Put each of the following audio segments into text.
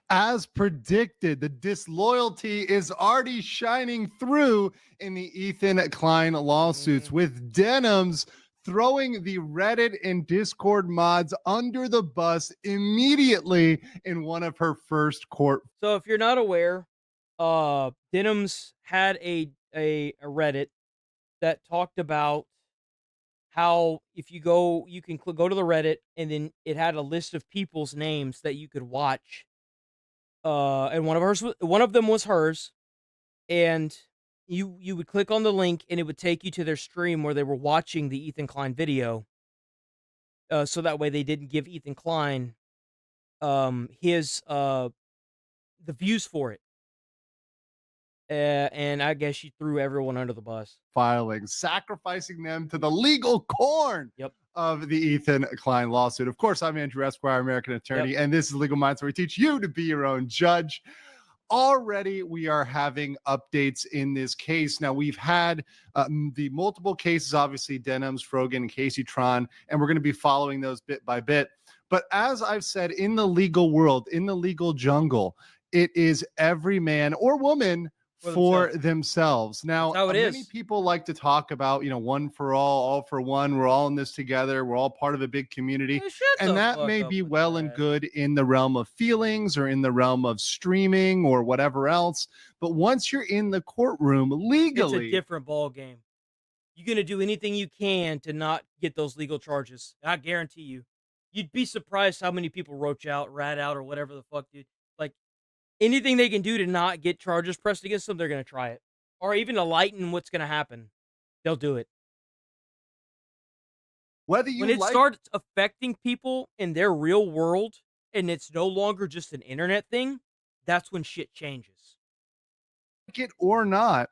As predicted, the disloyalty is already shining through in the Ethan Klein lawsuits, Mhm. with Denims throwing the Reddit and Discord mods under the bus immediately in one of her first court. So if you're not aware, Denims had a Reddit that talked about how if you go, you can go to the Reddit, and then it had a list of people's names that you could watch. And one of them was hers, and you would click on the link, and it would take you to their stream where they were watching the Ethan Klein video. So that way they didn't give Ethan Klein his the views for it. And I guess she threw everyone under the bus. Filings, sacrificing them to the legal corn Yep. of the Ethan Klein lawsuit. Of course, I'm Andrew Esquire, American Yep. attorney, and this is Legal Minds, where we teach you to be your own judge. Already, we are having updates in this case. Now, we've had the multiple cases, obviously, Denims, Frogan, and Casey Tron, and we're going to be following those bit by bit. But as I've said, in the legal world, in the legal jungle, it is every man or woman for themselves. That's Now, how it many is. people like to talk about, one for all for one. We're all in this together. We're all part of a big community. Shut And the that fuck may up be with well and that. good in the realm of feelings or in the realm of streaming or whatever else. But once you're in the courtroom It's a legally, different ball game. You're gonna do anything you can to not get those legal charges. I guarantee you. You'd be surprised how many people rat out, or whatever the fuck, dude. Like anything they can do to not get charges pressed against them, they're gonna try it. Or even to lighten what's gonna happen, they'll do it. whether When you it like starts affecting people in their real world and it's no longer just an internet thing, that's when shit changes. it or not,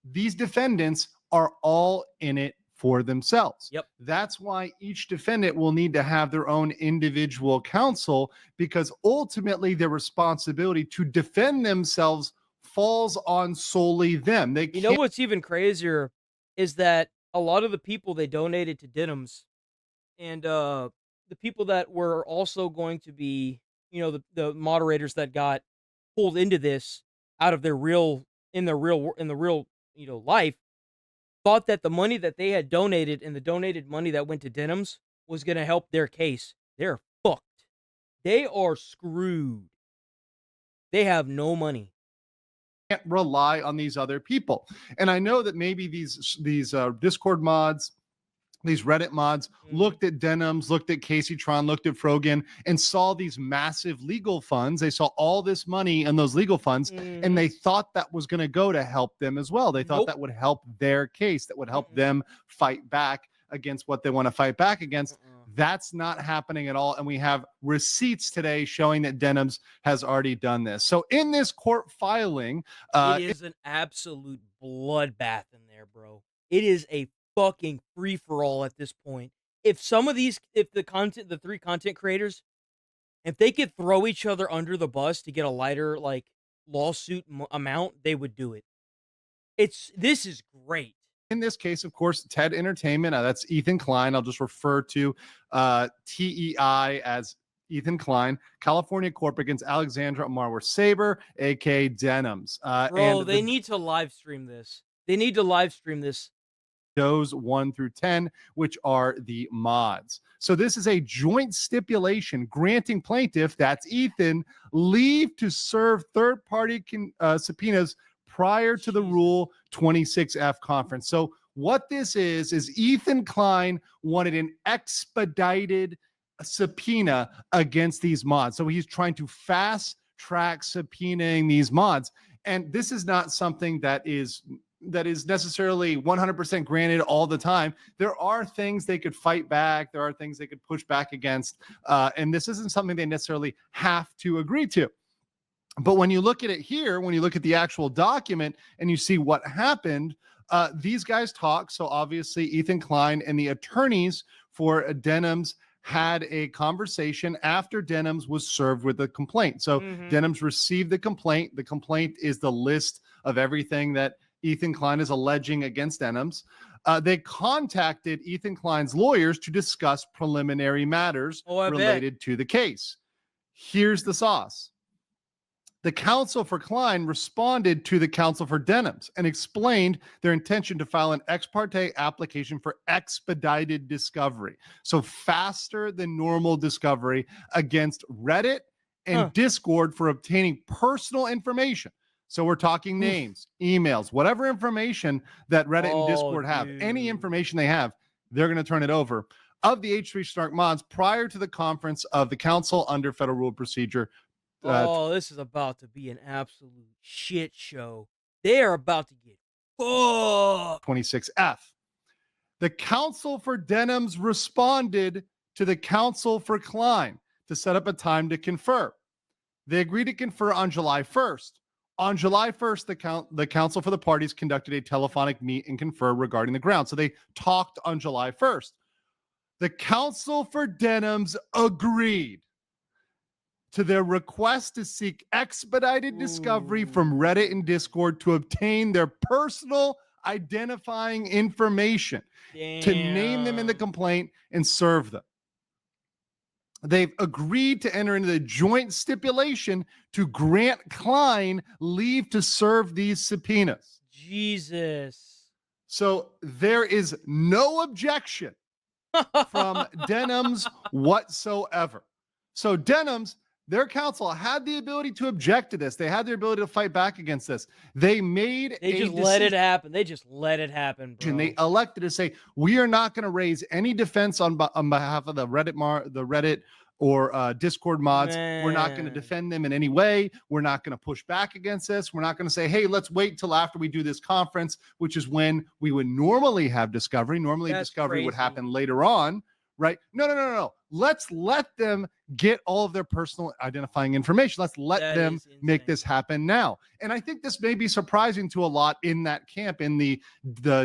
these defendants are all in it for themselves. Yep. That's why each defendant will need to have their own individual counsel, because ultimately their responsibility to defend themselves falls on solely them. They You know can't what's even crazier is that a lot of the people they donated to Denims, and the people that were also going to be, the moderators that got pulled into this out of their real in the real, life, thought that the money that they had donated and the donated money that went to Denims was going to help their case. They're fucked. They are screwed. They have no money. rely on these other people. And I know that maybe these Discord mods, these Reddit mods Mhm. looked at Denims, looked at Casey Tron, looked at Frogan, and saw these massive legal funds. They saw all this money in those legal funds, and Mhm. they thought that was going to go to help them as well. They thought Nope. that would help their case, that would help Mm-mm. them fight back against what they want to fight back against. Uh-uh. That's not happening at all. And we have receipts today showing that Denims has already done this. So in this court filing, It is an absolute bloodbath in there, bro. It is a fucking free for all at this point. If the three content creators, if they could throw each other under the bus to get a lighter like lawsuit amount, they would do it. This is great. in this case, of course, TED Entertainment, that's Ethan Klein. I'll just refer to TEI as Ethan Klein, California Corp against Alexandra Marwer Saber, aka Denims. And Bro, they the need to live stream this. They need to live stream this. shows 1 through 10, which are the mods. So this is a joint stipulation granting plaintiff, that's Ethan, leave to serve third-party subpoenas prior to the Jesus. Rule 26F conference. So what this is Ethan Klein wanted an expedited subpoena against these mods. So he's trying to fast track subpoenaing these mods. And this is not something that is necessarily 100% granted all the time. There are things they could fight back. There are things they could push back against. And this isn't something they necessarily have to agree to. But when you look at it here, when you look at the actual document and you see what happened, these guys talk. So obviously, Ethan Klein and the attorneys for Denims had a conversation after Denims was served with the complaint. So Mhm. Denims received the complaint. The complaint is the list of everything that Ethan Klein is alleging against Denims. They contacted Ethan Klein's lawyers to discuss preliminary matters Oh, I bet. related to the case. Here's the sauce. The counsel for Klein responded to the counsel for Denims and explained their intention to file an ex parte application for expedited discovery. So faster than normal discovery against Reddit and Huh. Discord for obtaining personal information. So we're talking Oof. names, emails, whatever information that Reddit and Oh, Discord have, any dude. information they have, they're going to turn it over of the H3 Snark mods prior to the conference of the council under Federal Rule Procedure Oh, this is about to be an absolute shit show. They are about to get fucked. 26F. The counsel for Denims responded to the counsel for Klein to set up a time to confer. They agreed to confer on July 1st. On July 1st, the counsel for the parties conducted a telephonic meet and confer regarding the ground. So they talked on July 1st. The counsel for Denims agreed to their request to seek expedited discovery from Reddit and Discord to obtain their personal identifying information, to name them in the complaint and serve them. They've agreed to enter into the joint stipulation to grant Klein leave to serve these subpoenas. Jesus. So there is no objection from Denims whatsoever. So Denims, their counsel had the ability to object to this. They had the ability to fight back against this. They made They just let it happen. They just let it happen, bro. They elected to say, we are not going to raise any defense on behalf of the Reddit or Discord mods. We're not going to defend them in any way. We're not going to push back against this. We're not going to say, hey, let's wait till after we do this conference, which is when we would normally have discovery. Normally discovery would happen later on, right? No. Let's let them get all of their personal identifying information. Let's let them make this happen now. And I think this may be surprising to a lot in that camp, in the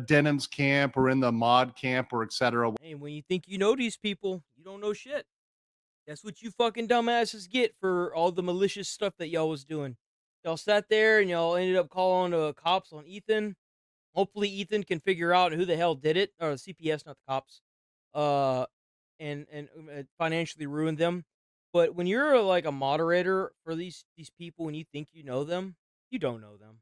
Denims camp or in the mod camp or etc. Hey, when you think you know these people, you don't know shit. That's what you fucking dumbasses get for all the malicious stuff that y'all was doing. Y'all sat there and y'all ended up calling the cops on Ethan. Hopefully Ethan can figure out who the hell did it, or the CPS, not the cops. And financially ruin them. But when you're like a moderator for these people and you think you know them, you don't know them.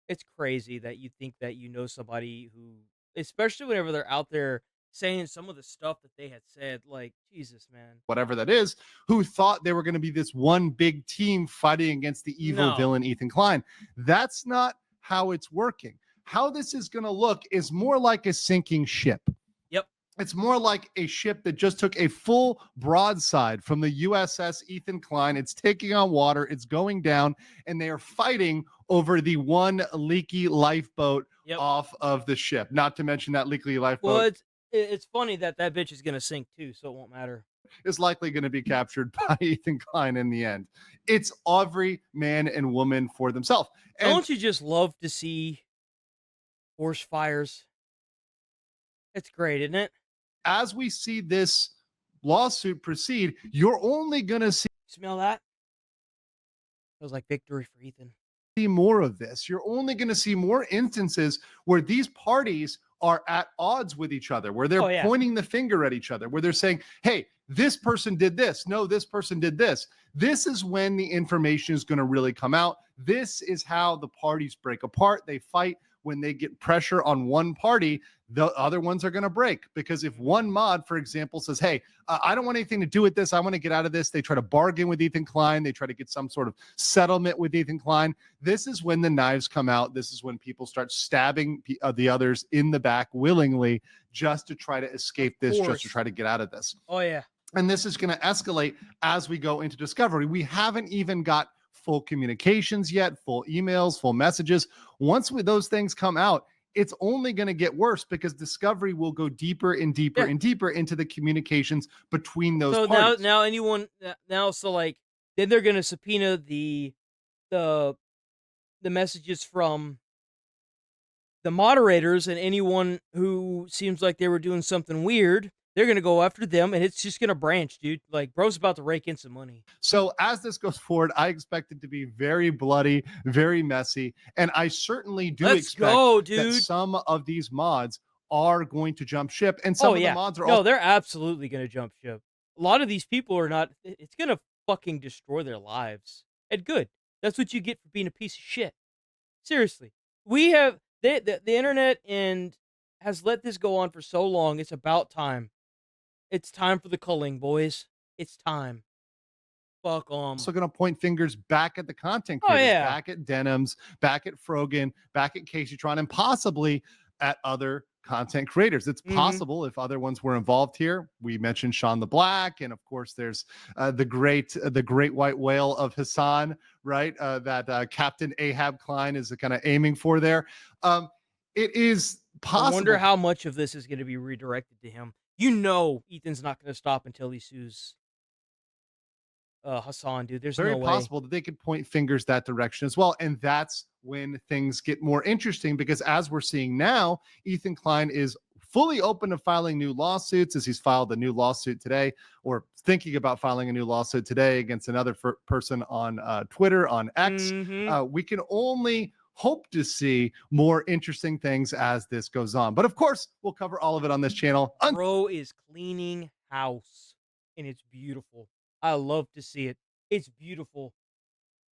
It's crazy that you think that you know somebody who, especially whenever they're out there saying some of the stuff that they had said, like, Jesus, man. Whatever that is, who thought they were going to be this one big team fighting against the evil villain Ethan Klein. That's not how it's working. How this is going to look is more like a sinking ship. It's more like a ship that just took a full broadside from the USS Ethan Klein. It's taking on water. It's going down, and they are fighting over the one leaky lifeboat off of the ship. Not to mention that leaky lifeboat. Well, it's funny that bitch is going to sink too, so it won't matter. Is likely going to be captured by Ethan Klein in the end. It's every man and woman for themselves. And don't you just love to see force fires? It's great, isn't it? As we see this lawsuit proceed, you're only going to smell that. Feels like victory for Ethan. See more of this. You're only going to see more instances where these parties are at odds with each other, where they're pointing the finger at each other, where they're saying, hey, this person did this. No, this person did this. This is when the information is going to really come out. This is how the parties break apart. They fight. When they get pressure on one party, the other ones are going to break. Because if one mod, for example, says, hey, I don't want anything to do with this. I want to get out of this. They try to bargain with Ethan Klein. They try to get some sort of settlement with Ethan Klein. This is when the knives come out. This is when people start stabbing the others in the back willingly just to try to escape this, just to try to get out of this. Oh, yeah. And this is going to escalate as we go into discovery. We haven't even got full communications yet, full emails, full messages. Once those things come out, it's only going to get worse because discovery will go deeper and deeper and deeper into the communications between those parties. So like then they're going to subpoena the messages from the moderators, and anyone who seems like they were doing something weird, they're going to go after them, and it's just going to branch, dude. Like, bro's about to rake in some money. So as this goes forward, I expect it to be very bloody, very messy, and I certainly do expect that some of these mods are going to jump ship, and some of the mods are they're absolutely going to jump ship. A lot of these people are not. It's going to fucking destroy their lives. And good. That's what you get for being a piece of shit. Seriously. We have the internet and has let this go on for so long. It's about time. It's time for the culling, boys. It's time. Fuck 'em. Also going to point fingers back at the content Oh creators, yeah. back at Denims, back at Frogan, back at Casey Tron, and possibly at other content creators. It's Mhm. possible if other ones were involved here. We mentioned Sean the Black, and of course, there's the great white whale of Hassan, right? That Captain Ahab Klein is kind of aiming for there. It is I wonder possible, how much of this is gonna be redirected to him. You know Ethan's not gonna stop until he sues Hassan, dude. There's very no way. possible that they could point fingers that direction as well. And that's when things get more interesting because as we're seeing now, Ethan Klein is fully open to filing new lawsuits as he's filed a new lawsuit today or thinking about filing a new lawsuit today against another person on Twitter, on X. Mhm. We can only hope to see more interesting things as this goes on. But of course, we'll cover all of it on this channel. Bro is cleaning house, and it's beautiful. I love to see it. It's beautiful.